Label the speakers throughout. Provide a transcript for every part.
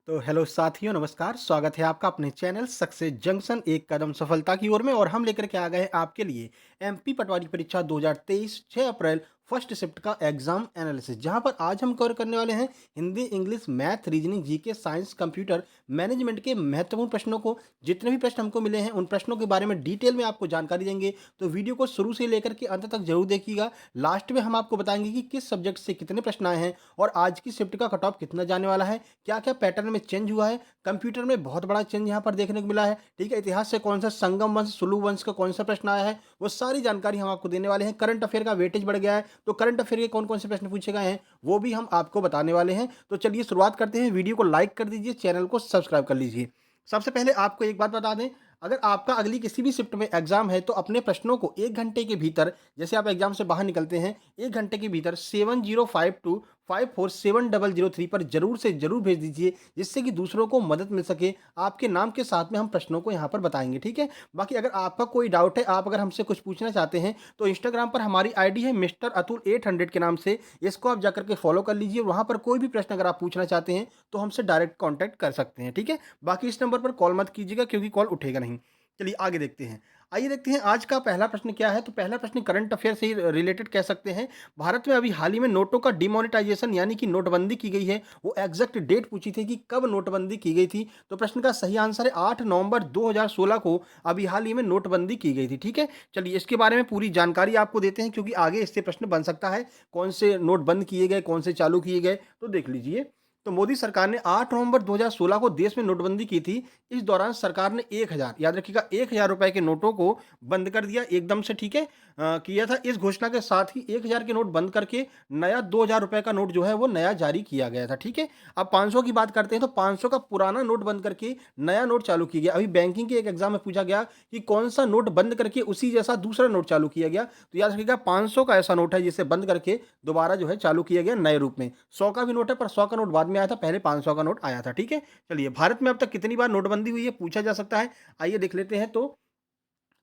Speaker 1: तो हेलो साथियों, नमस्कार। स्वागत है आपका अपने चैनल सक्सेस जंक्शन एक कदम सफलता की ओर में। और हम लेकर के आ गए हैं आपके लिए एमपी पटवारी परीक्षा 2023 6 अप्रैल फर्स्ट शिफ्ट का एग्जाम एनालिसिस, जहां पर आज हम कवर करने वाले हैं Hindi, English, math, reasoning, GK, science, computer, management के महत्वपूर्ण प्रश्नों को। जितने भी प्रश्न हमको मिले हैं उन प्रश्नों के बारे में डिटेल में आपको जानकारी देंगे। तो वीडियो को शुरू से लेकर के अंत तक जरूर देखिएगा। लास्ट में हम आपको बताएंगे कि किस सब्जेक्ट से कितने प्रश्न आए हैं और आज की शिफ्ट का कट ऑफ कितना जाने वाला है, क्या क्या पैटर्न में चेंज हुआ है। कंप्यूटर में बहुत बड़ा चेंज यहाँ पर देखने को मिला है। ठीक है, इतिहास से कौन सा संगम वंश, सुलु वंश का कौन सा प्रश्न आया है, वो सारी जानकारी हम आपको देने वाले हैं। करंट अफेयर का वेटेज बढ़ गया है, तो करंट अफेयर के कौन कौन से प्रश्न पूछे गए हैं वो भी हम आपको बताने वाले हैं। तो चलिए शुरुआत करते हैं। वीडियो को लाइक कर दीजिए, चैनल को सब्सक्राइब कर लीजिए। सबसे पहले आपको एक बात बता दें, अगर आपका अगली किसी भी शिफ्ट में एग्जाम है तो अपने प्रश्नों को 1 घंटे के भीतर, जैसे आप एग्जाम से बाहर निकलते हैं, 1 घंटे के भीतर 7052547003 पर जरूर से जरूर भेज दीजिए, जिससे कि दूसरों को मदद मिल सके। आपके नाम के साथ में हम प्रश्नों को यहाँ पर बताएंगे। ठीक है, बाकी अगर आपका कोई डाउट है, आप अगर हमसे कुछ पूछना चाहते हैं, तो इंस्टाग्राम पर हमारी आईडी है मिस्टर अतुल 800 के नाम से। इसको आप जाकर के फॉलो कर लीजिए। वहाँ पर कोई भी प्रश्न अगर आप पूछना चाहते हैं तो हमसे डायरेक्ट कॉन्टैक्ट कर सकते हैं। ठीक है, बाकी इस नंबर पर कॉल मत कीजिएगा क्योंकि कॉल उठेगा नहीं। चलिए आगे देखते हैं। आइए देखते हैं आज का पहला प्रश्न क्या है। तो पहला प्रश्न करंट अफेयर से ही रिलेटेड कह सकते हैं। भारत में अभी हाल ही में नोटों का डिमोनेटाइजेशन यानी कि नोटबंदी की गई है। वो एग्जैक्ट डेट पूछी थी कि कब नोटबंदी की गई थी। तो प्रश्न का सही आंसर है 8 नवंबर 2016 को अभी हाल ही में नोटबंदी की गई थी। ठीक है, चलिए इसके बारे में पूरी जानकारी आपको देते हैं क्योंकि आगे इससे प्रश्न बन सकता है। कौन से नोट बंद किए गए, कौन से चालू किए गए, तो देख लीजिए। तो मोदी सरकार ने 8 नवंबर 2016 को देश में नोटबंदी की थी। इस दौरान सरकार ने 1000, याद रखिएगा, 1000 रुपए के नोटों को बंद कर दिया एकदम से। ठीक है, किया था। इस घोषणा के साथ ही 1000 के नोट बंद करके नया 2000 रुपए का नोट जो है वो नया जारी किया गया था। ठीक है, अब 500 की बात करते हैं तो 500 का पुराना नोट बंद करके नया नोट चालू किया गया। अभी बैंकिंग के एक एग्जाम में पूछा गया कि कौन सा नोट बंद करके उसी जैसा दूसरा नोट चालू किया गया। तो याद रखिएगा 500 का ऐसा नोट है जिसे बंद करके दोबारा जो है चालू किया गया नए रूप में। 100 का भी नोट है पर 100 का नोट बाद में आया था, पहले 500 का नोट आया था। ठीक है, चलिए भारत में अब तक कितनी बार नोटबंदी हुई है पूछा जा सकता है। आइए देख लेते हैं। तो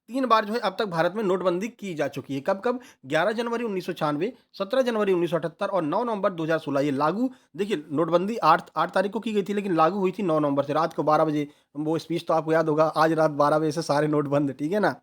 Speaker 1: 3 बार जो है अब तक भारत में नोटबंदी की जा चुकी है। कब-कब? 11 जनवरी 1996, 17 जनवरी 1978 और 9 नवंबर 2016। ये लागू, देखिए, नोटबंदी 8 तारीख को की गई थी लेकिन लागू हुई थी 9 नवंबर से रात को 12 बजे। वो स्पीच तो आपको याद होगा, आज रात 12 बजे से सारे नोट बंद। ठीक है ना?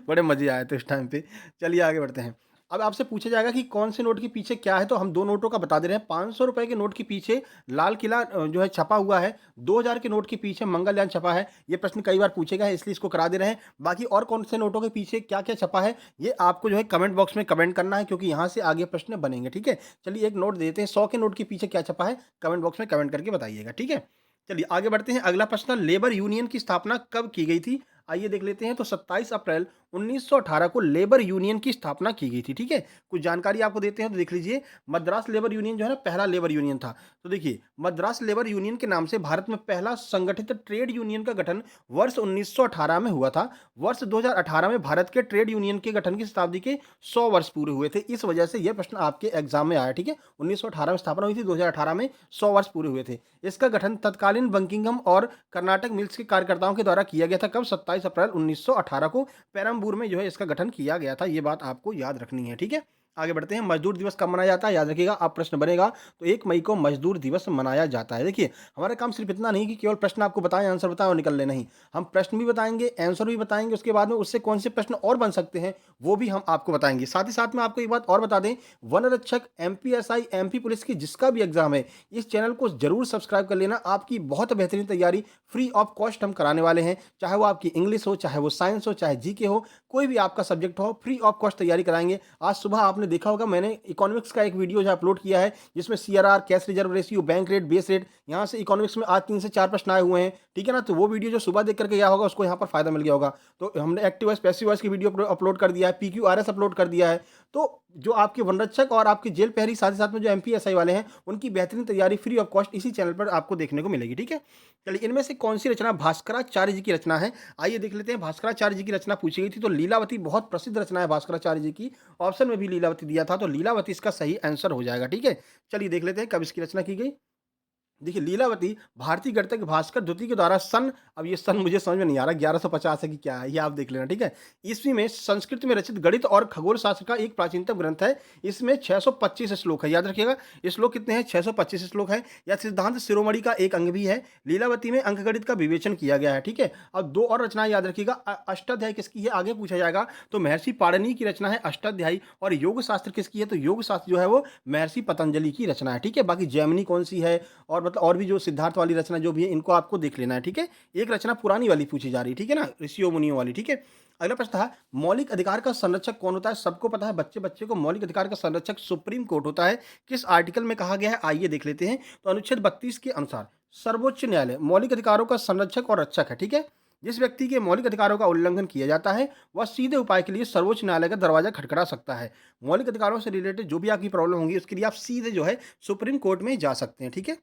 Speaker 1: बड़े मज़े आए थे उस टाइम पे। चलिए आगे बढ़ते हैं। अब आपसे पूछा जाएगा कि कौन से नोट के पीछे क्या है, तो हम 2 नोटों का बता दे रहे हैं। ₹500 के नोट के पीछे लाल किला जो है छपा हुआ है। 2000 के नोट के पीछे मंगलयान छपा है। ये प्रश्न कई बार पूछे गए हैं इसलिए इसको करा दे रहे हैं। बाकी और कौन से नोटों के पीछे क्या-क्या छपा है, ये आपको जो है कमेंट बॉक्स में कमेंट करना है क्योंकि यहाँ से आगे प्रश्न बनेंगे। ठीक है? चलिए एक नोट देते हैं। 100 के नोट के पीछे क्या छपा है, कमेंट बॉक्स में कमेंट करके बताइएगा। ठीक है? चलिए आगे बढ़ते हैं। अगला प्रश्न, लेबर यूनियन की स्थापना कब की गई थी? आइए देख लेते हैं। तो 27 अप्रैल 1918 को लेबर यूनियन की स्थापना की गई थी। ठीक है? कुछ जानकारी आपको देते हैं तो देख लीजिए। मद्रास लेबर यूनियन जो है ना, पहला लेबर यूनियन था। तो देखिए, मद्रास लेबर यूनियन के नाम से भारत में पहला संगठित ट्रेड यूनियन का गठन वर्ष 1918 में हुआ था। वर्ष 2018 में भारत के ट्रेड यूनियन के गठन की शताब्दी के 100 वर्ष पूरे हुए थे। इस वजह से यह प्रश्न आपके एग्जाम में आया। ठीक है, 1918 में स्थापना हुई थी, 2018 में 100 वर्ष पूरे हुए थे। इसका गठन तत्कालीन बंकिंघम और कर्नाटक मिल्स के कार्यकर्ताओं के द्वारा किया गया था। कब? 27 अप्रैल 1918 को पेरम्बूर में जो है इसका गठन किया गया था। ये बात आपको याद रखनी है। ठीक है, आगे बढ़ते हैं। मजदूर दिवस कब मनाया जाता है? याद रखिएगा, अब प्रश्न बनेगा तो 1 मई को मजदूर दिवस मनाया जाता है। देखिए, हमारा काम सिर्फ इतना नहीं कि केवल प्रश्न आपको बताएं, आंसर बताएं और निकल ले, नहीं। हम प्रश्न भी बताएंगे, आंसर भी बताएंगे, उसके बाद में उससे कौन से प्रश्न और बन सकते हैं वो भी हम आपको बताएंगे। साथ ही साथ में आपको एक बात और बता दें, वन रक्षक, एमपीएसआई, एमपी पुलिस की जिसका भी एग्जाम है, इस चैनल को जरूर सब्सक्राइब कर लेना। आपकी बहुत बेहतरीन तैयारी फ्री ऑफ कॉस्ट हम कराने वाले हैं। चाहे वो आपकी इंग्लिश हो, चाहे वो साइंस हो, चाहे जीके हो, कोई भी आपका सब्जेक्ट हो, फ्री ऑफ कॉस्ट तैयारी कराएंगे। आज सुबह आपने देखा होगा मैंने इकोनॉमिक्स का एक वीडियो जो अपलोड किया है जिसमें CRR, cash reserve ratio, bank rate, base rate, यहाँ से इकोनॉमिक्स में आज 3 से 4 प्रश्न आए हुए हैं। ठीक है ना? तो वो वीडियो जो सुबह देख करके गया होगा उसको यहाँ पर फायदा मिल गया होगा। तो हमने एक्टिव वॉइस, पैसिव वॉइस की वीडियो अपलोड कर दिया है, पीक्यूआरएस अपलोड कर दिया है। तो जो आपके वनरक्षक और आपके जेल प्रहरी, साथ ही साथ में जो एमपीएसआई वाले हैं, उनकी बेहतरीन तैयारी फ्री ऑफ कॉस्ट इसी चैनल पर आपको देखने को मिलेगी। ठीक है, चलिए इनमें से कौन सी रचना भास्कराचार्य जी की रचना है? आइए देख लेते हैं। भास्कराचार्य जी की रचना पूछी गई थी तो लीलावती बहुत प्रसिद्ध रचना है भास्कराचार्य जी की। ऑप्शन में भी लीलावती दिया था तो लीलावती इसका सही आंसर हो जाएगा। ठीक है, चलिए देख लेते हैं कब इसकी रचना की गई। देखिए, लीलावती भारतीय गणितज्ञ भास्कर द्वितीय के द्वारा सन, अब ये सन मुझे समझ में नहीं आ रहा 1150 है कि क्या है, ये आप देख लेना, ठीक है? ईस्वी में संस्कृत में रचित गणित और खगोल शास्त्र का एक प्राचीनतम ग्रंथ है। इसमें 625 श्लोक है, याद रखिएगा। श्लोक कितने हैं? 625 श्लोक हैं। यह सिद्धांत शिरोमणि का एक अंग भी है। लीलावती में अंकगणित का विवेचन किया गया है, ठीक है? अब 2 और रचनाएँ याद रखिएगा। अष्टाध्यायी किसकी है? आगे पूछा जाएगा। तो महर्षि पाणिनि की रचना है अष्टाध्यायी, और योग शास्त्र किसकी है? तो योग शास्त्र जो है वो महर्षि पतंजलि की रचना है, ठीक है? बाकी जैमिनी कौन-सी है, और मतलब और भी जो सिद्धार्थ वाली रचना जो भी है, इनको आपको देख लेना है, ठीक है? एक रचना पुरानी वाली पूछी जा रही है, ठीक है ना? ऋषियों मुनियों वाली, ठीक है? अगला प्रश्न था, मौलिक अधिकार का संरक्षक कौन होता है? सबको पता है, बच्चे-बच्चे को मौलिक अधिकार का संरक्षक सुप्रीम कोर्ट होता है। किस आर्टिकल में कहा गया है? आइए देख लेते हैं। तो अनुच्छेद 32 के अनुसार सर्वोच्च न्यायालय मौलिक अधिकारों का संरक्षक और रक्षक है, ठीक है? जिस व्यक्ति के मौलिक अधिकारों का उल्लंघन किया जाता है, वह सीधे उपाय के लिए सर्वोच्च न्यायालय का दरवाजा खटखटा सकता है। मौलिक अधिकारों से रिलेटेड जो भी आपकी प्रॉब्लम होंगी, उसके लिए आप सीधे जो है सुप्रीम कोर्ट में जा सकते हैं, ठीक है?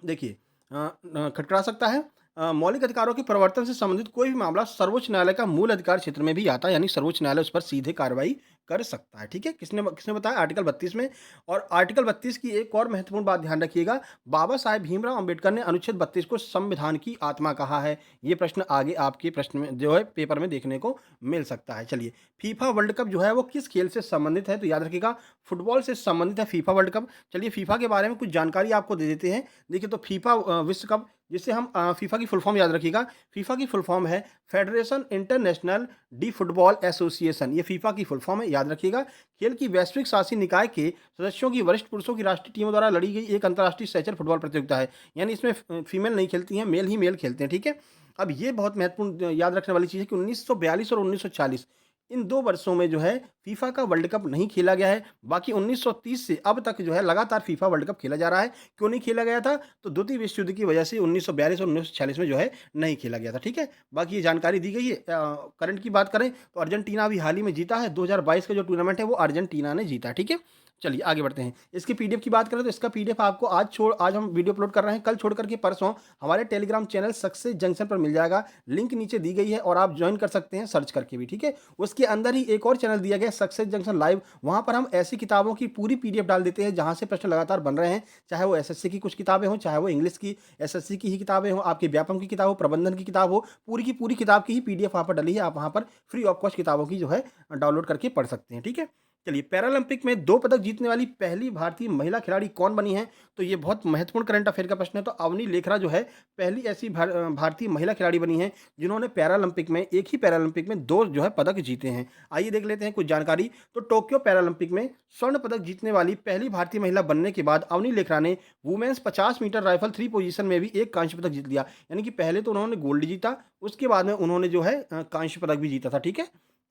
Speaker 1: देखिए, खटखटा सकता है। मौलिक अधिकारों के प्रवर्तन से संबंधित कोई भी मामला सर्वोच्च न्यायालय का मूल अधिकार क्षेत्र में भी आता है, यानी सर्वोच्च न्यायालय उस पर सीधे कार्रवाई कर सकता है, ठीक है? किसने किसने बताया? आर्टिकल 32 में। और आर्टिकल 32 की एक और महत्वपूर्ण बात ध्यान रखिएगा, बाबा साहेब भीमराव अंबेडकर ने अनुच्छेद 32 को संविधान की आत्मा कहा है। ये प्रश्न आगे आपके प्रश्न में जो है पेपर में देखने को मिल सकता है। चलिए, फीफा वर्ल्ड कप जो है वो किस खेल से संबंधित है? तो याद रखिएगा, फुटबॉल से संबंधित है फीफा वर्ल्ड कप। चलिए, फीफा के बारे में कुछ जानकारी आपको दे देते हैं। देखिए, तो फीफा विश्व कप, जिसे हम फीफा की फुल फॉर्म याद रखिएगा। फीफा की फुल फॉर्म है federation international D football association, ये फीफा की फुल फॉर्म है, याद रखिएगा। खेल की वैश्विक शासी निकाय के सदस्यों की वरिष्ठ पुरुषों की राष्ट्रीय टीमों द्वारा लड़ी गई एक अंतर्राष्ट्रीय सहचर फुटबॉल प्रतियोगिता है, यानी इसमें फीमेल नहीं खेलती हैं, मेल ही मेल खेलते हैं, ठीक है? अब ये बहुत महत्वपूर्ण याद रखने वाली चीज़ है कि 1942 और 1940 इन 2 वर्षों में जो है फीफा का वर्ल्ड कप नहीं खेला गया है। बाकी 1930 से अब तक जो है लगातार फीफा वर्ल्ड कप खेला जा रहा है। क्यों नहीं खेला गया था? तो द्वितीय विश्व युद्ध की वजह से 1942 और 1946 में जो है नहीं खेला गया था, ठीक है? बाकी ये जानकारी दी गई है। करंट की बात करें तो अर्जेंटीना अभी हाल ही में जीता है, 2022 का जो टूर्नामेंट है वो अर्जेंटीना ने जीता, ठीक है? चलिए आगे बढ़ते हैं। इसकी पीडीएफ की बात करें तो इसका पीडीएफ आपको आज हम वीडियो अपलोड कर रहे हैं, कल छोड़ कर के परसों हमारे टेलीग्राम चैनल सक्सेस जंक्शन पर मिल जाएगा। लिंक नीचे दी गई है और आप ज्वाइन कर सकते हैं सर्च करके भी, ठीक है? उसके अंदर ही एक और चैनल दिया गया है सक्सेस जंक्शन लाइव, वहाँ पर हम ऐसी किताबों की पूरी पीडीएफ डाल देते हैं जहाँ से प्रश्न लगातार बन रहे हैं, चाहे वो एसएससी की कुछ किताबें हों, चाहे वो इंग्लिश की एसएससी की ही किताबें हों, आपके व्यापम की किताब हो, प्रबंधन की किताब हो, पूरी की पूरी किताब की ही पीडीएफ वहाँ पर डली है। आप वहाँ पर फ्री ऑफ कॉस्ट किताबों की जो है डाउनलोड करके पढ़ सकते हैं, ठीक है? चलिए, पैरालंपिक में 2 पदक जीतने वाली पहली भारतीय महिला खिलाड़ी कौन बनी है? तो ये बहुत महत्वपूर्ण करंट अफेयर का प्रश्न है। तो अवनी लेखरा जो है पहली ऐसी भारतीय महिला खिलाड़ी बनी है जिन्होंने पैरालंपिक में, एक ही पैरालंपिक में 2 जो है पदक जीते हैं। आइए देख लेते हैं कुछ जानकारी। तो टोक्यो पैरालंपिक में स्वर्ण पदक जीतने वाली पहली भारतीय महिला बनने के बाद अवनी लेखरा ने वुमेन्स 50 मीटर राइफल 3 पोजीशन में भी एक कांस्य पदक जीत लिया। यानी कि पहले तो उन्होंने गोल्ड जीता, उसके बाद में उन्होंने जो है कांस्य पदक भी जीता था, ठीक है?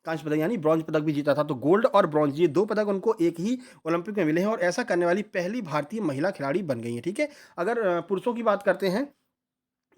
Speaker 1: कांस्य पदक यानी ब्रॉन्ज पदक भी जीता था। तो गोल्ड और ब्रॉन्ज ये 2 पदक उनको एक ही ओलंपिक में मिले हैं, और ऐसा करने वाली पहली भारतीय महिला खिलाड़ी बन गई हैं, ठीक है? अगर पुरुषों की बात करते हैं,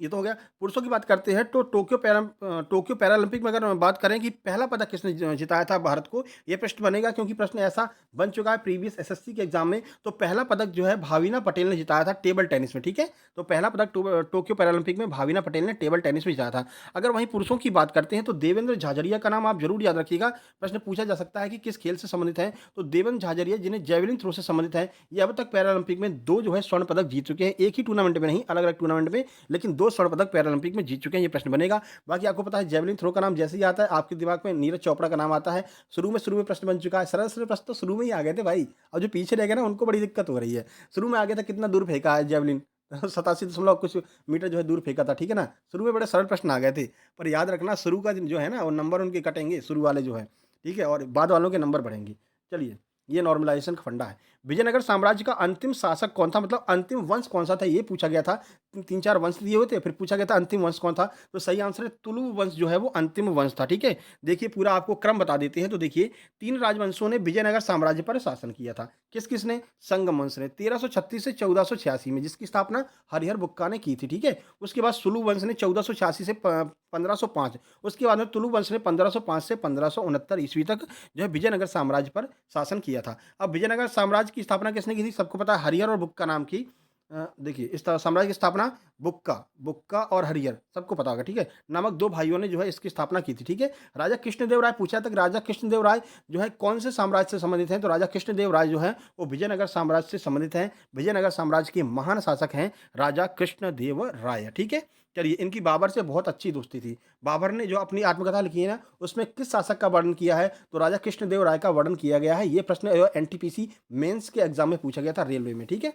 Speaker 1: ये तो हो गया। पुरुषों की बात करते हैं तो टोक्यो पैरालंपिक में अगर हम बात करें कि पहला पदक किसने जिताया था भारत को, ये प्रश्न बनेगा, क्योंकि प्रश्न ऐसा बन चुका है प्रीवियस एसएससी के एग्जाम में। तो पहला पदक जो है भाविना पटेल ने जिताया था टेबल टेनिस में, ठीक है? तो पहला पदक टोक्यो पैरालंपिक में भाविना पटेल ने टेबल टेनिस में जिताया था। अगर वहीं पुरुषों की बात करते हैं तो देवेंद्र झाझड़िया का नाम आप जरूर याद रखिएगा। प्रश्न पूछा जा सकता है कि किस खेल से संबंधित है? तो देवेंद्र झाझड़िया, जिन्हें जेवलिन थ्रो से संबंधित है, ये अब तक पैरालंपिक में 2 जो है स्वर्ण पदक जीत चुके हैं, एक ही टूर्नामेंट में नहीं, अलग अलग टूर्नामेंट में, लेकिन 2 स्वर्ण पदक पैरालंपिक में जीत चुके हैं। ये प्रश्न बनेगा। बाकी आपको पता है जेवलिन थ्रो का नाम जैसे ही आता है आपके दिमाग में नीरज चोपड़ा का नाम आता है। शुरू में प्रश्न बन चुका है, सरल सरल प्रश्न तो शुरू में ही आ गए थे भाई, और जो पीछे रह गए ना उनको बड़ी दिक्कत हो रही है। शुरू में आ गया था, कितना दूर फेंका है जेवलिन 87 दशमलव कुछ मीटर जो है दूर फेंका था, ठीक है ना? शुरू में बड़े सरल प्रश्न आ गए थे, पर याद रखना शुरू का जो है ना वो नंबर उनके कटेंगे, शुरू वाले जो है, ठीक है? और बाद वालों के नंबर बढ़ेंगे। चलिए, ये नॉर्मलाइजेशन का फंडा है। विजयनगर साम्राज्य का अंतिम शासक कौन था? मतलब अंतिम वंश कौन सा था, ये पूछा गया था। 3-4 वंश दिए हुए थे, फिर पूछा गया था अंतिम वंश कौन था। तो सही आंसर है तुलु वंश जो है वो अंतिम वंश था, ठीक है? देखिए, पूरा आपको क्रम बता देते हैं। तो देखिए, 3 राजवंशों ने विजयनगर साम्राज्य पर शासन किया था। किस-किस ने? संगम वंश ने 1336 से 1486 में, जिसकी स्थापना हरिहर बुक्का ने की थी, ठीक है? उसके बाद सुलु वंश ने 1486 से 1505, उसके बाद में तुलु वंश ने 1505 से 1569 ईस्वी तक जो है विजयनगर साम्राज्य पर शासन किया था। अब विजयनगर साम्राज्य की स्थापना किसने की थी? सबको पता है, हरिहर और बुक्का नाम की देखिए इस साम्राज्य की स्थापना बुक्का बुक्का और हरिहर सबको पता होगा, ठीक है, नामक दो भाइयों ने जो है इसकी स्थापना की थी, ठीक है। राजा कृष्णदेव राय पूछा था कि राजा कृष्णदेव राय जो है कौन से साम्राज्य से संबंधित हैं, तो राजा कृष्णदेव राय जो है वो विजयनगर साम्राज्य से संबंधित हैं। विजयनगर साम्राज्य के महान शासक हैं राजा कृष्णदेव राय, ठीक है। चलिए, इनकी बाबर से बहुत अच्छी दोस्ती थी। बाबर ने जो अपनी आत्मकथा लिखी है ना, उसमें किस शासक का वर्णन किया है, तो राजा कृष्णदेव राय का वर्णन किया गया है। ये प्रश्न एनटीपीसी मेंस के एग्जाम में पूछा गया था, रेलवे में, ठीक है।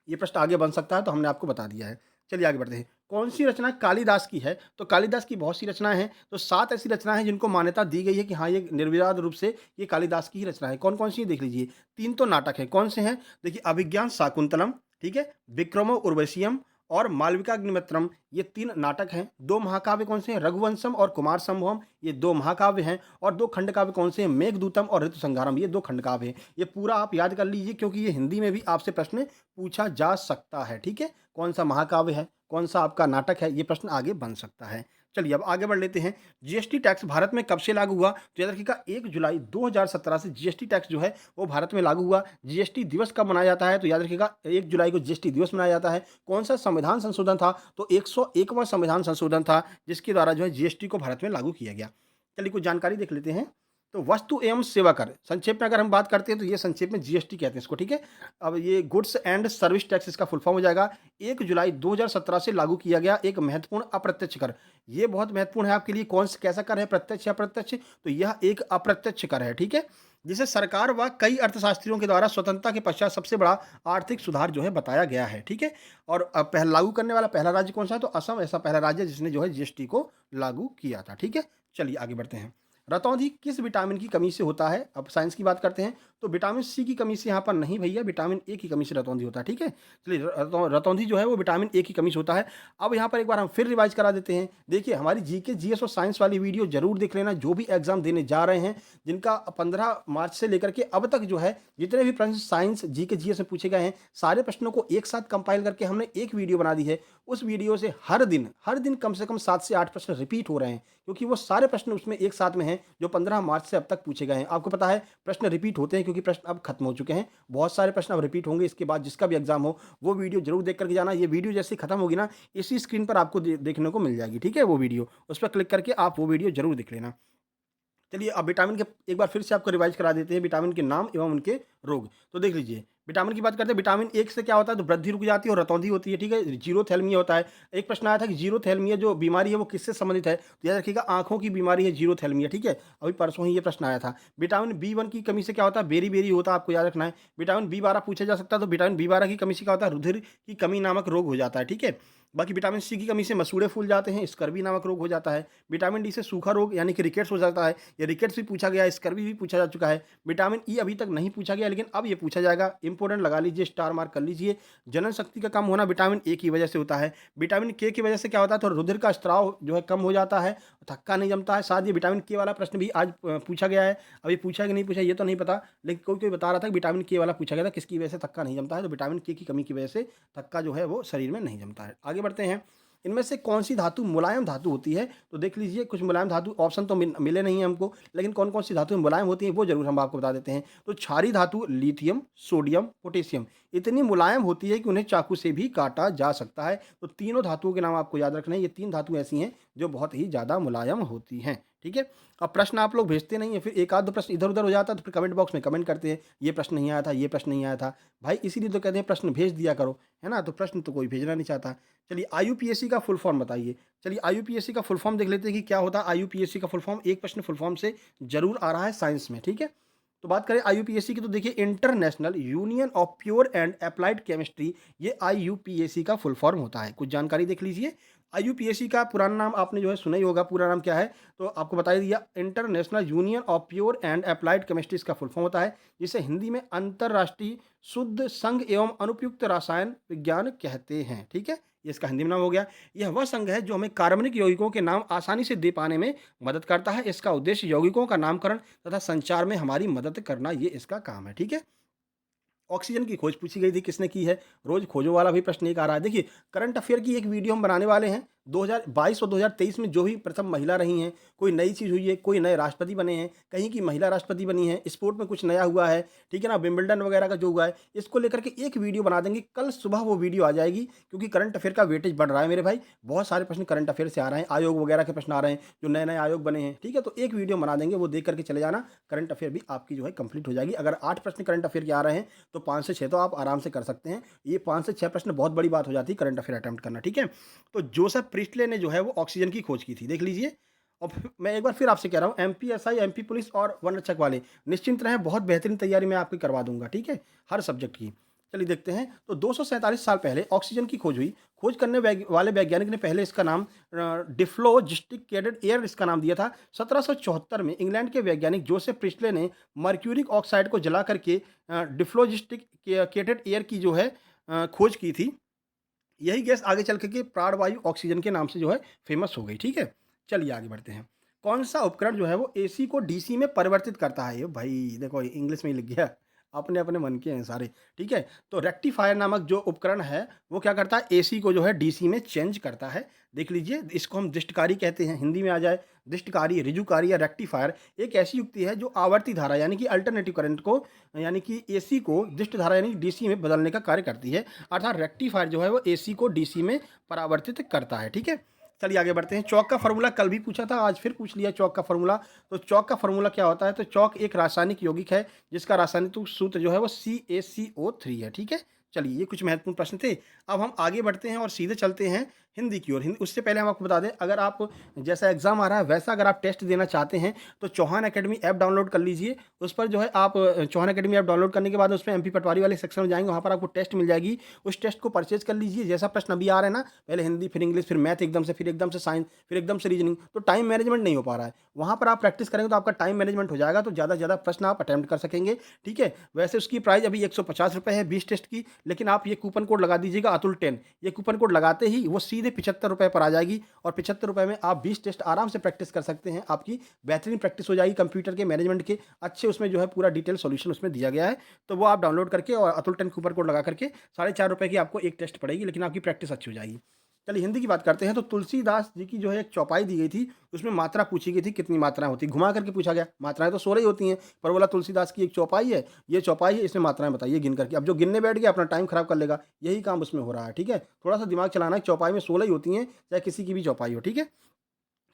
Speaker 1: ये प्रश्न आगे बन सकता है, तो हमने आपको बता दिया है। चलिए आगे बढ़ते हैं। कौन सी रचना कालिदास की है? तो कालिदास की बहुत सी रचनाएँ हैं, तो 7 ऐसी रचनाएँ हैं जिनको मान्यता दी गई है कि हाँ, ये निर्विवाद रूप से ये कालिदास की ही रचना है। कौन-कौन सी है देख लीजिए। 3 तो नाटक हैं, कौन से हैं? देखिए, अभिज्ञान शाकुंतलम, ठीक है, विक्रमो उर्वशीयम और मालविकाग्निमित्रम, ये 3 नाटक हैं। 2 महाकाव्य कौन से हैं? रघुवंशम और कुमार संभवम, ये 2 महाकाव्य हैं। और 2 खंड काव्य कौन से हैं? मेघदूतम और ऋतुसंहारम, ये 2 खंड काव्य हैं। ये पूरा आप याद कर लीजिए, क्योंकि ये हिंदी में भी आपसे प्रश्न पूछा जा सकता है, ठीक है। कौन सा महाकाव्य है, कौन सा आपका नाटक है, ये प्रश्न आगे बन सकता है। चलिए अब आगे बढ़ लेते हैं। जीएसटी टैक्स भारत में कब से लागू हुआ? तो याद रखिएगा 1 जुलाई 2017 से जीएसटी टैक्स जो है वो भारत में लागू हुआ। जीएसटी दिवस कब मनाया जाता है? तो याद रखिएगा 1 जुलाई को जीएसटी दिवस मनाया जाता है। कौन सा संविधान संशोधन था? तो 101वां संविधान संशोधन था, जिसके द्वारा जो है जीएसटी को भारत में लागू किया गया। चलिए कुछ जानकारी देख लेते हैं। तो वस्तु एवं सेवा कर, संक्षेप में अगर हम बात करते हैं तो ये संक्षेप में जीएसटी कहते हैं इसको, ठीक है। अब ये गुड्स एंड सर्विस टैक्स इसका फुल फॉर्म हो जाएगा। 1 जुलाई 2017 से लागू किया गया एक महत्वपूर्ण अप्रत्यक्ष कर। ये बहुत महत्वपूर्ण है आपके लिए। कौन सा कैसा कर है, प्रत्यक्ष या अप्रत्यक्ष? तो यह एक अप्रत्यक्ष कर है, ठीक है, जिसे सरकार व कई अर्थशास्त्रियों के द्वारा स्वतंत्रता के पश्चात सबसे बड़ा आर्थिक सुधार जो है बताया गया है, ठीक है। और पहला लागू करने वाला पहला राज्य कौन सा है? तो असम ऐसा पहला राज्य है जिसने जो है जीएसटी को लागू किया था, ठीक है। चलिए आगे बढ़ते हैं। रतौंधी किस विटामिन की कमी से होता है? अब साइंस की बात करते हैं, तो विटामिन सी की कमी से यहाँ पर नहीं भैया, विटामिन ए की कमी से रतौंधी होता है, ठीक है। चलिए, रतौंधी जो है वो विटामिन ए की कमी से होता है। अब यहाँ पर एक बार हम फिर रिवाइज करा देते हैं। देखिए, हमारी जीके जीएस और साइंस वाली वीडियो जरूर देख लेना। जो भी एग्जाम देने जा रहे हैं, जिनका 15 मार्च से लेकर के अब तक जो है जितने भी प्रश्न साइंस जीके जीएस में पूछे गए हैं, सारे प्रश्नों को एक साथ कंपाइल करके हमने एक वीडियो बना दी है। उस वीडियो से हर दिन कम से कम 7 से 8 प्रश्न रिपीट हो रहे हैं, क्योंकि वो सारे प्रश्न उसमें एक साथ में हैं जो 15 मार्च से अब तक पूछे गए हैं। आपको पता है प्रश्न रिपीट होते हैं क्योंकि प्रश्न अब खत्म हो चुके हैं। बहुत सारे प्रश्न अब रिपीट होंगे। इसके बाद जिसका भी एग्जाम हो वो वीडियो जरूर देख करके जाना। ये वीडियो जैसे खत्म होगी ना, इसी स्क्रीन पर आपको देखने को मिल जाएगी, ठीक है। वो वीडियो उस पर क्लिक करके आप वो वीडियो जरूर देख लेना। चलिए अब विटामिन के एक बार फिर से आपको रिवाइज करा देते हैं, विटामिन के नाम एवं उनके रोग। तो देख लीजिए, विटामिन की बात करते हैं। विटामिन एक से क्या होता है? तो वृद्धि रुक जाती है और रतौंधी होती है, ठीक है। जीरोथैल्मिया होता है। एक प्रश्न आया था कि जीरोथैल्मिया जो बीमारी है वो किससे संबंधित है? तो याद रखिएगा आंखों की बीमारी है जीरोथैल्मिया, ठीक है। अभी परसों ही ये प्रश्न आया था। विटामिन बी1 की कमी से क्या होता है? बेरी बेरी होता है, आपको याद रखना है। विटामिन बी12 पूछा जा सकता है, तो विटामिन बी12 की कमी से क्या होता है? रुधिर की कमी नामक रोग हो जाता है, ठीक है। बाकी विटामिन सी की कमी से मसूड़े फूल जाते हैं, स्कर्वी नामक रोग हो जाता है। विटामिन डी से सूखा रोग यानी कि रिकेट्स हो जाता है। ये रिकेट्स भी पूछा गया है, स्कर्वी भी पूछा जा चुका है। विटामिन ई अभी तक नहीं पूछा गया, लेकिन अब ये पूछा जाएगा। इंपॉर्टेंट लगा लीजिए, स्टार मार्क कर लीजिए। जनन शक्ति का कम होना विटामिन ए की वजह से होता है। विटामिन के की वजह से क्या होता है? तो रुधिर का स्त्राव जो है कम हो जाता है, थक्का नहीं जमता है। साथ ही विटामिन के वाला प्रश्न भी आज पूछा गया है। अभी पूछा कि नहीं पूछा ये तो नहीं पता, लेकिन कोई कोई बता रहा था कि विटामिन के वाला पूछा गया था, किसकी वजह से थक्का नहीं जमता है? तो विटामिन के की कमी की वजह से थक्का जो है वो शरीर में नहीं जमता है। आगे बढ़ते हैं। इनमें से कौन सी धातु मुलायम धातु होती है? तो देख लीजिए, कुछ मुलायम धातु ऑप्शन तो मिले नहीं है हमको, लेकिन कौन कौन सी धातु मुलायम होती है वो जरूर हम आपको बता देते हैं। तो क्षारीय धातु लिथियम, सोडियम, पोटेशियम इतनी मुलायम होती है कि उन्हें चाकू से भी काटा जा सकता है। तो तीनों धातुओं के नाम आपको याद रखना है। ये 3 धातु ऐसी हैं जो बहुत ही ज़्यादा मुलायम होती हैं, ठीक है। अब प्रश्न आप लोग भेजते नहीं है, फिर एक आध दो प्रश्न इधर उधर हो जाता है तो फिर कमेंट बॉक्स में कमेंट करते हैं, ये प्रश्न नहीं आया था, ये प्रश्न नहीं आया था। भाई इसीलिए तो कहते हैं प्रश्न भेज दिया करो, है ना। तो प्रश्न तो कोई भेजना नहीं चाहता। चलिए आईयूपीएससी का फुल फॉर्म बताइए। चलिए आईयूपीएससी का फुल फॉर्म देख लेते हैं कि क्या होता है आईयूपीएससी का फुल फॉर्म। एक प्रश्न फुल फॉर्म से जरूर आ रहा है साइंस में, ठीक है। तो बात करें आईयूपीएससी की, तो देखिए international union of pure and applied chemistry, ये आईयूपीएससी का फुल फॉर्म होता है। कुछ जानकारी देख लीजिए। आईयूपीएससी का पुराना नाम आपने जो है सुना ही होगा, पूरा नाम क्या है? तो आपको बता ही दिया, international union of pure and applied chemistry इसका फुल फॉर्म होता है, जिसे हिंदी में अंतरराष्ट्रीय शुद्ध संघ एवं अनुपयुक्त रसायन विज्ञान कहते हैं, ठीक है। ये इसका हिंदी में नाम हो गया। यह वह संघ है जो हमें कार्बनिक यौगिकों के नाम आसानी से दे पाने में मदद करता है। इसका उद्देश्य यौगिकों का नामकरण तथा संचार में हमारी मदद करना, ये इसका काम है, ठीक है। ऑक्सीजन की खोज पूछी गई थी, किसने की है? रोज खोजो वाला भी प्रश्न एक आ रहा है। देखिए करंट अफेयर की एक वीडियो हम बनाने वाले हैं, 2022 और 2023 में जो भी प्रथम महिला रही हैं, कोई नई चीज़ हुई है, कोई नए राष्ट्रपति बने हैं, कहीं की महिला राष्ट्रपति बनी है, स्पोर्ट में कुछ नया हुआ है, ठीक है ना? विंबलडन वगैरह का जो हुआ है, इसको लेकर के एक वीडियो बना देंगे। कल सुबह वो वीडियो आ जाएगी, क्योंकि करंट अफेयर का वेटेज बढ़ रहा है मेरे भाई। बहुत सारे प्रश्न करंट अफेयर से आ रहे हैं, आयोग वगैरह के प्रश्न आ रहे हैं, जो नए-नए आयोग बने हैं, ठीक है? तो एक वीडियो बना देंगे, वो देख कर के चले जाना, करंट अफेयर भी आपकी जो है कंप्लीट हो जाएगी। अगर 8 प्रश्न करंट अफेयर के आ रहे हैं, तो 5 से 6 तो आप आराम से कर सकते हैं। ये 5 से 6 प्रश्न बहुत बड़ी बात हो जाती है करंट अफेयर अटेम्प्ट करना, ठीक है? तो जोसेफ प्रिस्टले ने जो है वो ऑक्सीजन की खोज की थी, देख लीजिए। और मैं एक बार फिर आपसे कह रहा हूँ, एमपीएसआई, एमपी पुलिस और वन रक्षक वाले निश्चिंत रहें, बहुत बेहतरीन तैयारी मैं आपकी करवा दूंगा, ठीक है? हर सब्जेक्ट की। चलिए देखते हैं। तो 247 साल पहले ऑक्सीजन की खोज हुई। खोज करने वाले वैज्ञानिक ने पहले इसका नाम डिफ्लोजिस्टिकेटेड एयर इसका नाम दिया था। 1774 में इंग्लैंड के वैज्ञानिक जोसेफ प्रिस्टले ने मर्क्यूरिक ऑक्साइड को जला करके डिफ्लोजिस्टिकेटेड एयर की जो है खोज की थी। यही गैस आगे चल के प्राणवायु ऑक्सीजन के नाम से जो है फेमस हो गई, ठीक है? चलिए आगे बढ़ते हैं। कौन सा उपकरण जो है वो एसी को डीसी में परिवर्तित करता है? ये भाई देखो इंग्लिश में ही लिख गया, अपने अपने मन के हैं सारे, ठीक है? तो रेक्टिफायर नामक जो उपकरण है वो क्या करता है, एसी को जो है डीसी में चेंज करता है। देख लीजिए, इसको हम दृष्टकारी कहते हैं, हिंदी में आ जाए दृष्टकारी, ऋजुकारी या रेक्टिफायर एक ऐसी युक्ति है जो आवर्ती धारा यानी कि अल्टरनेटिव करंट को, यानी कि एसी को दृष्ट धारा यानी डीसी में बदलने का कार्य करती है। अर्थात रेक्टिफायर जो है वो एसी को डीसी में परावर्तित करता है, ठीक है? चलिए आगे बढ़ते हैं। चॉक का फार्मूला कल भी पूछा था, आज फिर पूछ लिया चॉक का फार्मूला। तो चॉक का फार्मूला क्या होता है? तो चॉक एक रासायनिक यौगिक है जिसका रासायनिक सूत्र जो है वो CaCO3 है, ठीक है? चलिए ये कुछ महत्वपूर्ण प्रश्न थे। अब हम आगे बढ़ते हैं और सीधे चलते हैं हिंदी की ओर। हिंदी उससे पहले हम आपको बता दें, अगर आप जैसा एग्जाम आ रहा है वैसा अगर आप टेस्ट देना चाहते हैं तो चौहान एकेडमी ऐप डाउनलोड कर लीजिए। उस पर जो है आप चौहान एकेडमी ऐप डाउनलोड करने के बाद उसमें एमपी पटवारी वाले सेक्शन में जाएंगे, वहाँ पर आपको टेस्ट मिल जाएगी। उस टेस्ट को परचेज कर लीजिए। जैसा प्रश्न अभी आ रहा है ना, पहले हिंदी फिर इंग्लिश फिर मैथ एकदम से, फिर एकदम से साइंस, फिर एकदम से रीजनिंग, तो टाइम मैनेजमेंट नहीं हो पा रहा है। वहाँ पर आप प्रैक्टिस करेंगे तो आपका टाइम मैनेजमेंट हो जाएगा, तो ज़्यादा से ज़्यादा प्रश्न आप अटेम्प्ट कर सकेंगे, ठीक है? वैसे उसकी प्राइस अभी 150 रुपये है 20 टेस्ट की, लेकिन आप ये कूपन कोड लगा दीजिएगा अतुल 10। ये कूपन कोड लगाते ही वो सीधे 75 रुपये पर आ जाएगी, और 75 रुपये में आप 20 टेस्ट आराम से प्रैक्टिस कर सकते हैं। आपकी बेहतरीन प्रैक्टिस हो जाएगी कंप्यूटर के मैनेजमेंट के, अच्छे उसमें जो है पूरा डिटेल सॉल्यूशन उसमें दिया गया है। तो वो आप डाउनलोड करके और अतुल 10 कूपन कोड लगा करके 4.5 रुपये की आपको एक टेस्ट पड़ेगी, लेकिन आपकी प्रैक्टिस अच्छी हो जाएगी। चलिए हिंदी की बात करते हैं। तो तुलसीदास जी की जो है एक चौपाई दी गई थी, उसमें मात्रा पूछी गई थी, कितनी मात्राएं होती, घुमा करके पूछा गया। मात्राएं तो 16 ही होती हैं, पर बोला तुलसीदास की एक चौपाई है, ये चौपाई है, इसमें मात्राएं बताइए गिन करके। अब जो गिनने बैठ गया अपना टाइम खराब कर लेगा, यही काम उसमें हो रहा है, ठीक है? थोड़ा सा दिमाग चलाना है। चौपाई में 16 ही होती हैं, चाहे किसी की भी चौपाई हो, ठीक है?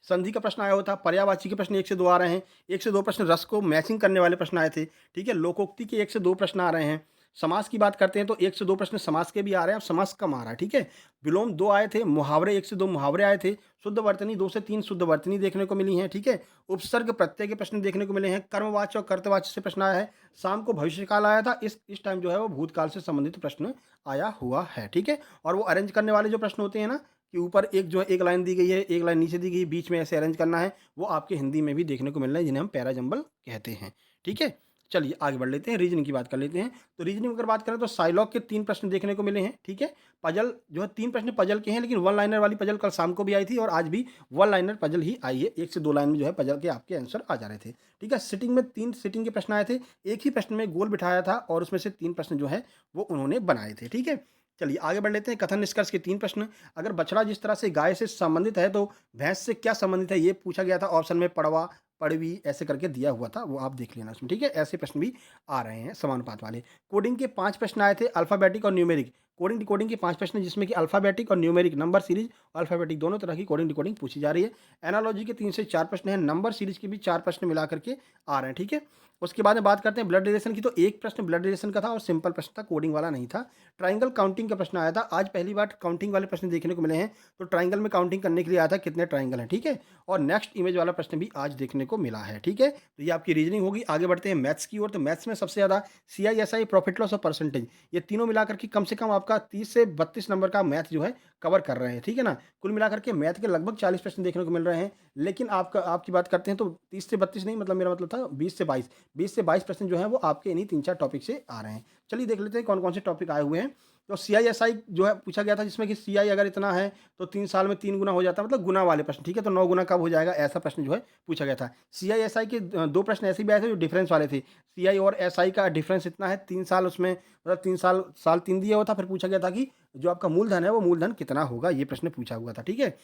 Speaker 1: संधि का प्रश्न आया हुआ था। पर्यायवाची के प्रश्न 1 से 2 आ रहे हैं। 1 से 2 प्रश्न रस को मैचिंग करने वाले प्रश्न आए थे, ठीक है? लोकोक्ति के 1 से 2 प्रश्न आ रहे हैं। समास की बात करते हैं तो 1 से 2 प्रश्न समास के भी आ रहे हैं। अब समास कम आ रहा है, ठीक है? विलोम 2 आए थे। मुहावरे 1 से 2 मुहावरे आए थे। शुद्ध वर्तनी 2 से 3 शुद्ध वर्तनी देखने को मिली हैं, ठीक है? उपसर्ग प्रत्यय के प्रश्न देखने को मिले हैं। कर्मवाच्य और कर्तवाच्य से प्रश्न आया है। शाम को भविष्यकाल आया था। इस टाइम जो है वो भूतकाल से संबंधित प्रश्न आया हुआ है, ठीक है? और वो अरेंज करने वाले जो प्रश्न होते हैं ना, कि ऊपर एक जो है एक लाइन दी गई है, एक लाइन नीचे दी गई है, बीच में ऐसे अरेंज करना है, वो आपके हिंदी में भी देखने को मिल रहा है, जिन्हें हम पैराजंबल कहते हैं, ठीक है? चलिए आगे बढ़ लेते हैं, रीजनिंग की बात कर लेते हैं। तो रीजनिंग अगर बात करें तो साइलॉग के 3 प्रश्न देखने को मिले हैं, ठीक है? पजल जो है 3 प्रश्न पजल के हैं, लेकिन वन लाइनर वाली पजल कल शाम को भी आई थी और आज भी वन लाइनर पजल ही आई है। 1 से 2 लाइन में जो है पजल के आपके आंसर आ जा रहे थे, ठीक है? सिटिंग में 3 सिटिंग के प्रश्न आए थे। एक ही प्रश्न में गोल बिठाया था और उसमें से 3 प्रश्न जो है वो उन्होंने बनाए थे, ठीक है? चलिए आगे बढ़ लेते हैं। कथन निष्कर्ष के 3 प्रश्न। अगर बछड़ा जिस तरह से गाय से संबंधित है तो भैंस से क्या संबंधित है, ये पूछा गया था। ऑप्शन में पड़वा, पड़वी ऐसे करके दिया हुआ था, वो आप देख लेना उसमें, ठीक है? ऐसे प्रश्न भी आ रहे हैं समानुपात वाले। कोडिंग के 5 प्रश्न आए थे, अल्फाबेटिक और न्यूमेरिक। कोडिंग डिकोडिंग के 5 प्रश्न, जिसमें कि अल्फाबेटिक और न्यूमेरिक नंबर सीरीज, अल्फाबेटिक दोनों तरह की कोडिंग डिकोडिंग पूछी जा रही है। एनालॉजी के 3 से 4 प्रश्न हैं। नंबर सीरीज के भी 4 प्रश्न मिला करके आ रहे हैं, ठीक है? उसके बाद में बात करते हैं ब्लड रिलेशन की। तो एक प्रश्न ब्लड रिलेशन का था और सिंपल प्रश्न था, कोडिंग वाला नहीं था। ट्राइंगल काउंटिंग का प्रश्न आया था। आज पहली बार काउंटिंग वाले प्रश्न देखने को मिले हैं। तो ट्राइंगल में काउंटिंग करने के लिए आया था कितने ट्राइंगल हैं, ठीक है? और नेक्स्ट इमेज वाला प्रश्न भी आज देखने को मिला है, ठीक है? तो ये आपकी रीजनिंग होगी। आगे बढ़ते हैं मैथ्स की ओर। तो मैथ्स में सबसे ज़्यादा CISI, प्रॉफिट लॉस और परसेंटेज, ये तीनों मिलाकर के कम से कम आपका 30 से 32 नंबर का मैथ जो है कवर कर रहे हैं, ठीक है ना? कुल मिलाकर के मैथ के लगभग 40 प्रश्न देखने को मिल रहे हैं। लेकिन आपकी बात करते हैं तो 30 से 32 नहीं, मतलब मेरा मतलब था 20 से 22 प्रश्न जो है वो आपके इन्हीं 3-4 टॉपिक से आ रहे हैं। चलिए देख लेते हैं कौन कौन से टॉपिक आए हुए हैं। तो सीआईएसआई जो है पूछा गया था, जिसमें कि सीआई अगर इतना है तो 3 साल में 3 गुना हो जाता है, मतलब गुना वाले प्रश्न, ठीक है? तो 9 गुना कब हो जाएगा, ऐसा प्रश्न जो है पूछा गया था। सीआईएसआई के 2 प्रश्न ऐसे भी आए थे जो डिफरेंस वाले थे। सीआई और एसआई का डिफरेंस इतना है, 3 साल उसमें, मतलब 3 साल 3 दिया हुआ था, फिर पूछा गया था कि जो आपका मूलधन है वो मूलधन कितना होगा, ये प्रश्न पूछा हुआ था, ठीक है?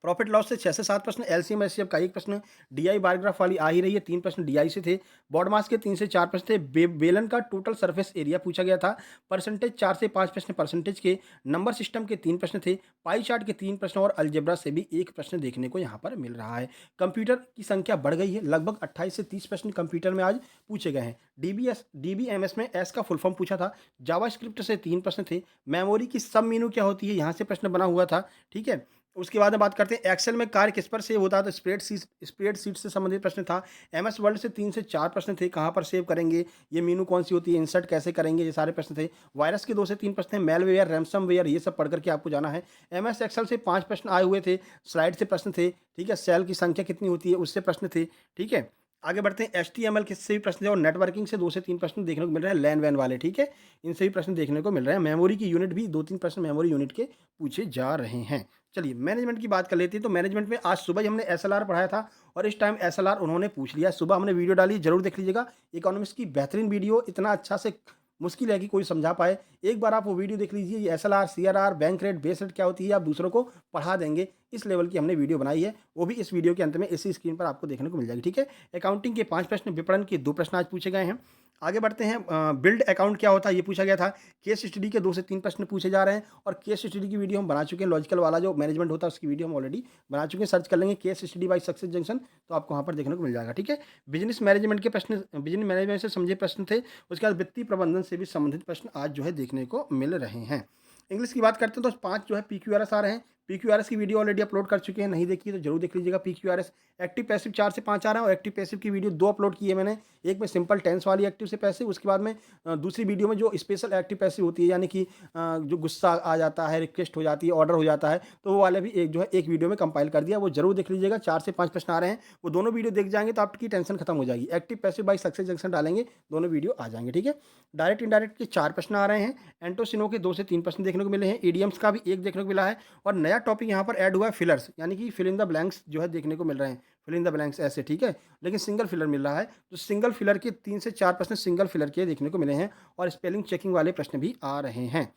Speaker 1: प्रॉफिट लॉस से 6 से 7 प्रश्न, एलसीएम एचसीएफ का 1 प्रश्न, डीआई बार ग्राफ वाली आ ही रही है, 3 प्रश्न डीआई से थे, बॉड मास के 3 से 4 प्रश्न थे, बेलन का टोटल सरफेस एरिया पूछा गया था, परसेंटेज 4 से 5 प्रश्न परसेंटेज के, नंबर सिस्टम के 3 प्रश्न थे, पाई चार्ट के 3 प्रश्न और अलजेब्रा से भी 1 प्रश्न देखने को यहाँ पर मिल रहा है। कंप्यूटर की संख्या बढ़ गई है, लगभग 28 से 30 प्रश्न कंप्यूटर में आज पूछे गए हैं। डीबीएमएस में एस का फुल फॉर्म पूछा था, जावास्क्रिप्ट से 3 प्रश्न थे, मेमोरी की सब मीनू क्या होती है, यहाँ से प्रश्न बना हुआ था, ठीक है? उसके बाद में बात करते हैं एक्सेल में कार्य किस पर सेव होता है, तो स्प्रेडशीट से संबंधित प्रश्न था। एमएस वर्ड से 3 से 4 प्रश्न थे, कहाँ पर सेव करेंगे, ये मीनू कौन सी होती है, इंसर्ट कैसे करेंगे, ये सारे प्रश्न थे। वायरस के 2 से 3 प्रश्न थे, मेलवेयर, रैनसमवेयर, ये सब पढ़ करके आपको जाना है। एमएस एक्सेल से 5 प्रश्न आए हुए थे, स्लाइड से प्रश्न थे, ठीक है? सेल की संख्या कितनी होती है, उससे प्रश्न थे, ठीक है? आगे बढ़ते हैं, एचटीएमएल के से भी प्रश्न थे और नेटवर्किंग से 2 से 3 प्रश्न देखने को मिल रहे हैं, लैन वैन वाले, ठीक है? इनसे भी प्रश्न देखने को मिल रहे हैं। मेमोरी की यूनिट भी 2-3 प्रश्न मेमोरी यूनिट के पूछे जा रहे हैं। चलिए मैनेजमेंट की बात कर लेते हैं, तो मैनेजमेंट में आज सुबह ही हमने एसएलआर पढ़ाया था और इस टाइम एसएलआर उन्होंने पूछ लिया। सुबह हमने वीडियो डाली, जरूर देख लीजिएगा। इकोनॉमिक्स की बेहतरीन वीडियो, इतना अच्छा से मुश्किल है कि कोई समझा पाए। एक बार आप वो वीडियो देख लीजिए, ये SLR, CRR, bank rate, base rate क्या होती है, आप दूसरों को पढ़ा देंगे, इस लेवल की हमने वीडियो बनाई है। वो भी इस वीडियो के अंत में इसी स्क्रीन पर आपको देखने को मिल जाएगी, ठीक है? अकाउंटिंग के 5 प्रश्न, विपणन के 2 प्रश्न आज पूछे गए हैं। आगे बढ़ते हैं, बिल्ड अकाउंट क्या होता है, ये पूछा गया था। केस स्टडी के 2 से 3 प्रश्न पूछे जा रहे हैं और केस स्टडी की वीडियो हम बना चुके हैं। लॉजिकल वाला जो मैनेजमेंट होता है उसकी वीडियो हम ऑलरेडी बना चुके हैं। सर्च कर लेंगे case study bye Success junction, तो आपको वहाँ पर देखने को मिल जाएगा, ठीक है? बिजनेस मैनेजमेंट के प्रश्न, बिजनेस मैनेजमेंट से समझे प्रश्न थे। उसके बाद वित्तीय प्रबंधन से भी संबंधित प्रश्न आज जो है देखने को मिल रहे हैं। इंग्लिश की बात करते हैं तो 5 जो है पीक्यूआरएस आ रहे हैं। पीक्यूआरएस की वीडियो ऑलरेडी अपलोड कर चुके हैं, नहीं देखी तो जरूर देख लीजिएगा। पीक्यूआरएस एक्टिव पैसिव 4 से 5 आ रहा है और एक्टिव पैसिव की वीडियो 2 अपलोड की है मैंने। एक में सिंपल टेंस वाली एक्टिव से पैसिव, उसके बाद में दूसरी वीडियो में जो स्पेशल एक्टिव पैसिव होती है, यानी कि जो गुस्सा आ जाता है, रिक्वेस्ट हो जाती है, ऑर्डर हो जाता है, तो वो वाले भी एक जो है एक वीडियो में कंपाइल कर दिया, वो जरूर देख लीजिएगा। 4 से 5 प्रश्न आ रहे हैं, वो दोनों वीडियो देख जाएंगे तो आपकी टेंशन खत्म हो जाएगी। Active passive by Success Junction डालेंगे, दोनों वीडियो आ जाएंगे, ठीक है? डायरेक्ट इनडायरेक्ट के 4 प्रश्न आ रहे हैं। एंटोसिनो के 2 से 3 प्रश्न देखने को मिले हैं। ईडीएम्स का भी 1 देखने को मिला है और नया टॉपिक यहाँ पर ऐड हुआ है, फिलर्स, यानी कि फिल इन द ब्लैंक्स जो है देखने को मिल रहे हैं। फिल इन द ब्लैंक्स ऐसे, ठीक है? लेकिन सिंगल फिलर मिल रहा है, तो सिंगल फिलर के 3 से 4 प्रश्न सिंगल फिलर के देखने को मिले हैं और स्पेलिंग चेकिंग वाले प्रश्न भी आ रहे हैं।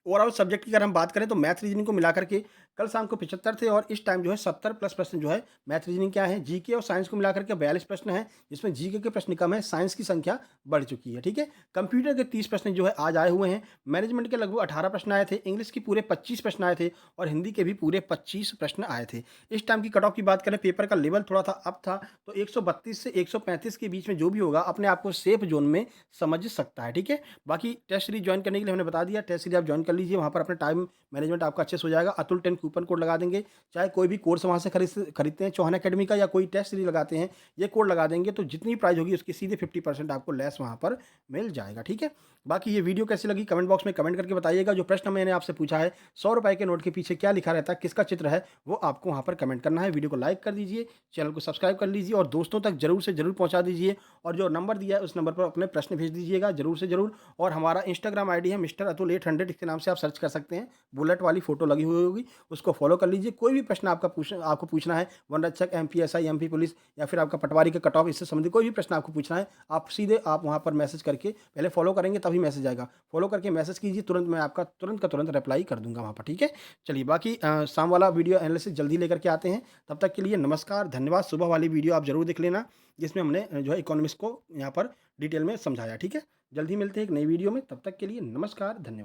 Speaker 1: ओवरऑल सब्जेक्ट की अगर हम बात करें तो मैथ रीजनिंग को मिलाकर के कल शाम को 75 थे और इस टाइम जो है 70 प्लस प्रश्न जो है मैथ रीजनिंग क्या है। जीके और साइंस को मिलाकर के 42 प्रश्न हैं, जिसमें जीके के प्रश्न कम है, साइंस की संख्या बढ़ चुकी है, ठीक है? कंप्यूटर के 30 प्रश्न जो है आज आए हुए हैं। मैनेजमेंट के लगभग 18 प्रश्न आए थे, इंग्लिश की पूरे 25 प्रश्न आए थे और हिंदी के भी पूरे 25 प्रश्न आए थे। इस टाइम की कट ऑफ की बात करें, पेपर का लेवल थोड़ा था अप था, तो 132 से 135 के बीच में जो भी होगा अपने आप को सेफ जोन में समझ सकता है, ठीक है? बाकी टेस्ट सीरीज ज्वाइन करने के लिए हमने बता दिया, टेस्ट सीरीज आप ज्वाइन कर लीजिए, वहाँ पर अपने टाइम मैनेजमेंट आपका अच्छे से हो जाएगा। अतुल 10 कूपन कोड लगा देंगे, चाहे कोई भी कोर्स वहाँ से खरीदते हैं चौहान अकेडमी का या कोई टेस्ट सीरीज लगाते हैं, ये कोड लगा देंगे तो जितनी प्राइस होगी उसकी सीधे 50% आपको लेस वहाँ पर मिल जाएगा, ठीक है? बाकी ये वीडियो कैसी लगी कमेंट बॉक्स में कमेंट करके बताइएगा। जो प्रश्न मैंने आपसे पूछा है, 100 रुपए के नोट के पीछे क्या लिखा रहता है, किसका चित्र है, वो आपको वहाँ पर कमेंट करना है। वीडियो को लाइक कर दीजिए, चैनल को सब्सक्राइब कर लीजिए और दोस्तों तक जरूर से जरूर पहुँचा दीजिए। और जो नंबर दिया है उस नंबर पर अपने प्रश्न भेज दीजिएगा जरूर से जरूर। और हमारा इंस्टाग्राम आईडी है मिस्टर अतुल 800, इसके नाम से आप सर्च कर सकते हैं, बुलेट वाली फोटो लगी हुई होगी, उसको फॉलो कर लीजिए। कोई भी प्रश्न आपको पूछना है, वन रक्षक, एमपीएसआई, एमपी पुलिस या फिर आपका पटवारी का कट ऑफ, इससे संबंधित कोई भी प्रश्न आपको पूछना है, आप सीधे आप वहाँ पर मैसेज करके पहले फॉलो करेंगे तभी मैसेज आएगा। फॉलो करके मैसेज कीजिए, तुरंत मैं आपका तुरंत का तुरंत रिप्लाई कर दूंगा वहाँ पर, ठीक है? चलिए बाकी शाम वाला वीडियो एनालिसिस जल्दी लेकर के आते हैं, तब तक के लिए नमस्कार, धन्यवाद। सुबह वाली वीडियो आप जरूर देख लेना, जिसमें हमने जो है इकोनॉमिक्स को यहाँ पर डिटेल में समझाया, ठीक है? जल्दी मिलते हैं एक नई वीडियो में, तब तक के लिए नमस्कार, धन्यवाद।